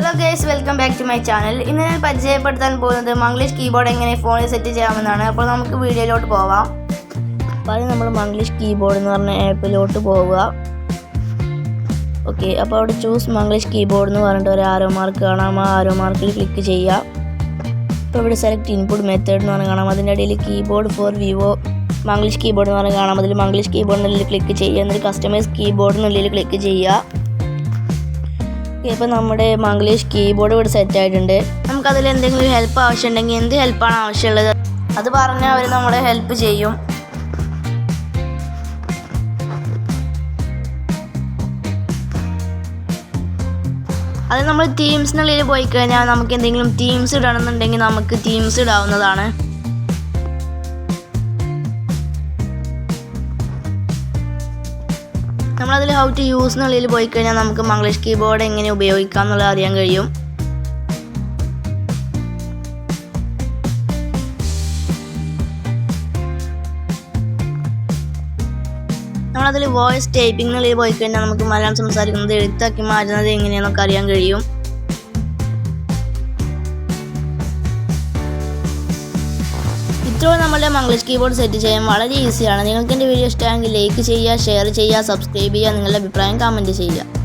Hello guys, welcome back to my channel. ഇന്ന് ഞാൻ പരിചയപ്പെടുത്താൻ പോകുന്നത് മംഗ്ലീഷ് കീബോർഡ് എങ്ങനെ ഫോണിൽ സെറ്റ് ചെയ്യാമെന്നാണ്. അപ്പോൾ നമുക്ക് വീഡിയോയിലോട്ട് പോവാം. അപ്പോൾ നമ്മൾ മംഗ്ലീഷ് കീബോർഡ് എന്ന് പറഞ്ഞ ആപ്പിലോട്ട് പോവുക. ഓക്കെ, അപ്പോൾ അവിടെ ചൂസ് മംഗ്ലീഷ് കീബോർഡ് എന്ന് പറഞ്ഞിട്ട് ഒരു ആരോ മാർക്ക് കാണാം. ആ ആരോ മാർക്കിൽ ക്ലിക്ക് ചെയ്യുക. അപ്പോൾ ഇവിടെ സെലക്ട് ഇൻപുട്ട് മെത്തേഡ് എന്ന് പറഞ്ഞാൽ കാണാം. അതിൻ്റെ ഇടയിൽ keyboard for Vivo Manglish keyboard എന്ന് പറഞ്ഞാൽ കാണാം. അതിൽ മംഗ്ലീഷ് കീബോർഡ് എന്നുള്ളിൽ ക്ലിക്ക് ചെയ്യുക. എന്നിട്ട് കസ്റ്റമൈസ് കീബോർഡ് എന്നുള്ളിൽ ക്ലിക്ക് ചെയ്യുക. ഇപ്പോൾ നമ്മുടെ മംഗ്ലീഷ് കീബോർഡ് ഇവിടെ സെറ്റ് ആയിട്ടുണ്ട്. നമുക്കതിൽ എന്തെങ്കിലും ഹെൽപ്പ് ആവശ്യമുണ്ടെങ്കിൽ എന്ത് ഹെൽപ്പാണ് ആവശ്യമുള്ളത് അത് പറഞ്ഞാൽ അവർ നമ്മളെ ഹെൽപ്പ് ചെയ്യും. അത് നമ്മൾ തീംസിനുള്ളിൽ പോയി കഴിഞ്ഞാൽ നമുക്ക് എന്തെങ്കിലും തീംസ് ഇടണമെന്നുണ്ടെങ്കിൽ നമുക്ക് തീംസ് ഇടാവുന്നതാണ്. നമ്മളതിൽ ഹൗ ടു യൂസ് എന്നുള്ളിൽ പോയി കഴിഞ്ഞാൽ നമുക്ക് മംഗ്ലീഷ് കീബോർഡ് എങ്ങനെ ഉപയോഗിക്കാം എന്നുള്ളത് അറിയാൻ കഴിയും. നമ്മളതിൽ വോയിസ് ടൈപ്പിംഗ് എന്നുള്ളിൽ പോയി കഴിഞ്ഞാൽ നമുക്ക് മലയാളം സംസാരിക്കുന്നത് എഴുത്താക്കി മാറ്റുന്നത് എങ്ങനെയാണെന്നൊക്കെ അറിയാൻ കഴിയും. ഇത്രയും നമ്മളുടെ മംഗ്ലീഷ് കീബോർഡ് സെറ്റ് ചെയ്യാൻ വളരെ ഈസിയാണ്. നിങ്ങൾക്ക് എൻ്റെ വീഡിയോ ഇഷ്ടമായെങ്കിൽ ലൈക്ക് ചെയ്യുക, ഷെയർ ചെയ്യുക, സബ്സ്ക്രൈബ് ചെയ്യുക, നിങ്ങളുടെ അഭിപ്രായം കമൻറ്റ് ചെയ്യുക.